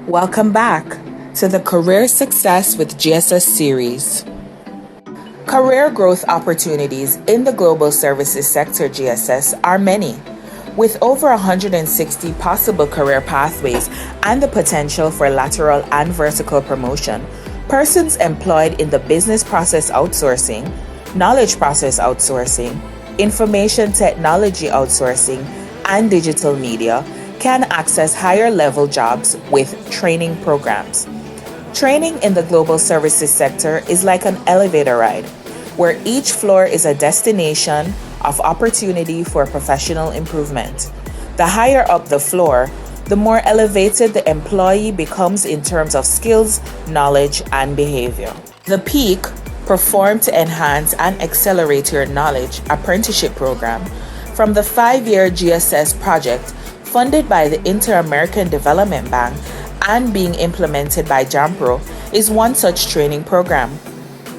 Welcome back to the Career Success with GSS series. Career growth opportunities in the global services sector GSS are many, with over 160 possible career pathways and the potential for lateral and vertical promotion. Persons employed in the business process outsourcing, knowledge process outsourcing, information technology outsourcing, and digital media can access higher level jobs with training programs. Training in the global services sector is like an elevator ride, where each floor is a destination of opportunity for professional improvement. The higher up the floor, the more elevated the employee becomes in terms of skills, knowledge, and behavior. The peak, Perform to Enhance and Accelerate Your Knowledge apprenticeship program from the 5-year GSS project funded by the Inter-American Development Bank and being implemented by JAMPRO is one such training program.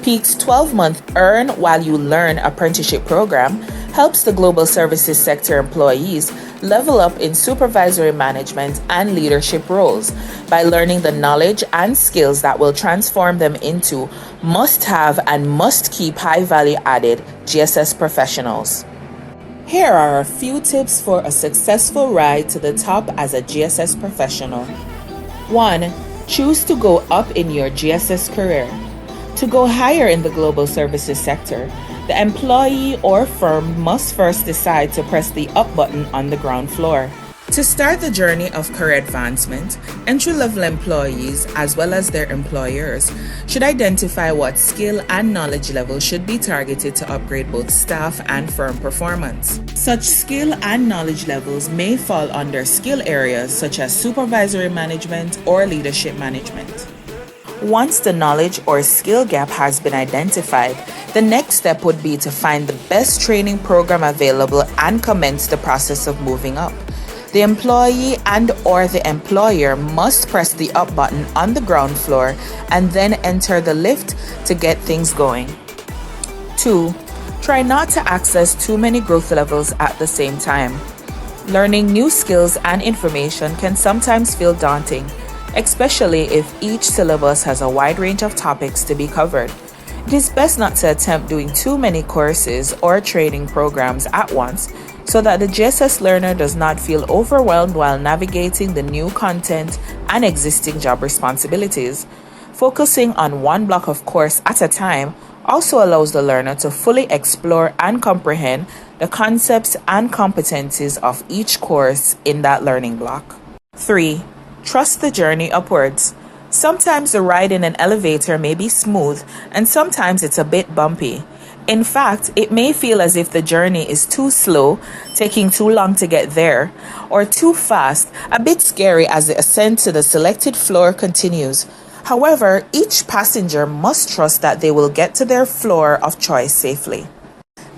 Peak's 12-month Earn While You Learn apprenticeship program helps the global services sector employees level up in supervisory management and leadership roles by learning the knowledge and skills that will transform them into must-have and must-keep high-value added GSS professionals. Here are a few tips for a successful ride to the top as a GSS professional. 1. Choose to go up in your GSS career. To go higher in the global services sector, the employee or firm must first decide to press the up button on the ground floor. To start the journey of career advancement, entry-level employees, as well as their employers, should identify what skill and knowledge level should be targeted to upgrade both staff and firm performance. Such skill and knowledge levels may fall under skill areas such as supervisory management or leadership management. Once the knowledge or skill gap has been identified, the next step would be to find the best training program available and commence the process of moving up. The employee and or the employer must press the up button on the ground floor and then enter the lift to get things going. 2. Try not to access too many growth levels at the same time. Learning new skills and information can sometimes feel daunting, especially if each syllabus has a wide range of topics to be covered. It is best not to attempt doing too many courses or training programs at once so that the GSS learner does not feel overwhelmed while navigating the new content and existing job responsibilities. Focusing on one block of course at a time also allows the learner to fully explore and comprehend the concepts and competencies of each course in that learning block. 3. Trust the journey upwards. Sometimes the ride in an elevator may be smooth and sometimes it's a bit bumpy. In fact, it may feel as if the journey is too slow, taking too long to get there, or too fast, a bit scary as the ascent to the selected floor continues. However, each passenger must trust that they will get to their floor of choice safely.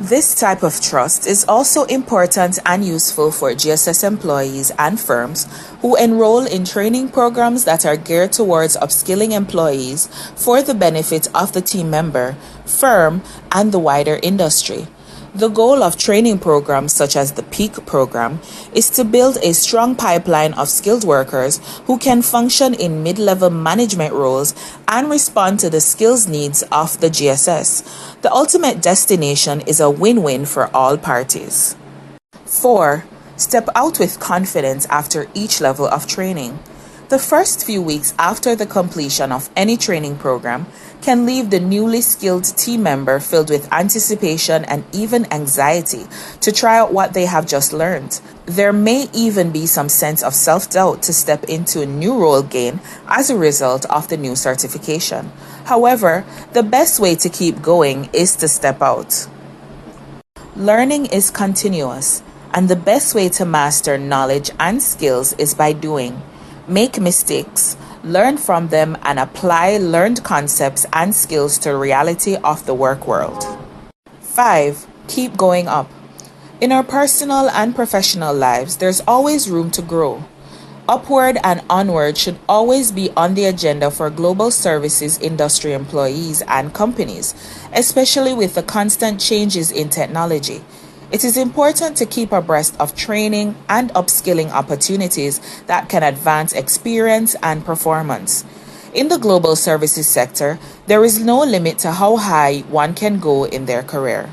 This type of trust is also important and useful for GSS employees and firms who enroll in training programs that are geared towards upskilling employees for the benefit of the team member, firm, and the wider industry. The goal of training programs such as the PEAK program is to build a strong pipeline of skilled workers who can function in mid-level management roles and respond to the skills needs of the GSS. The ultimate destination is a win-win for all parties. 4. Step out with confidence after each level of training. The first few weeks after the completion of any training program can leave the newly skilled team member filled with anticipation and even anxiety to try out what they have just learned. There may even be some sense of self-doubt to step into a new role gain as a result of the new certification. However, the best way to keep going is to step out. Learning is continuous, and the best way to master knowledge and skills is by doing. Make mistakes, learn from them, and apply learned concepts and skills to the reality of the work world. 5. Keep going up. In our personal and professional lives, there's always room to grow. Upward and onward should always be on the agenda for global services industry employees and companies, especially with the constant changes in technology. It is important to keep abreast of training and upskilling opportunities that can advance experience and performance. In the global services sector, there is no limit to how high one can go in their career.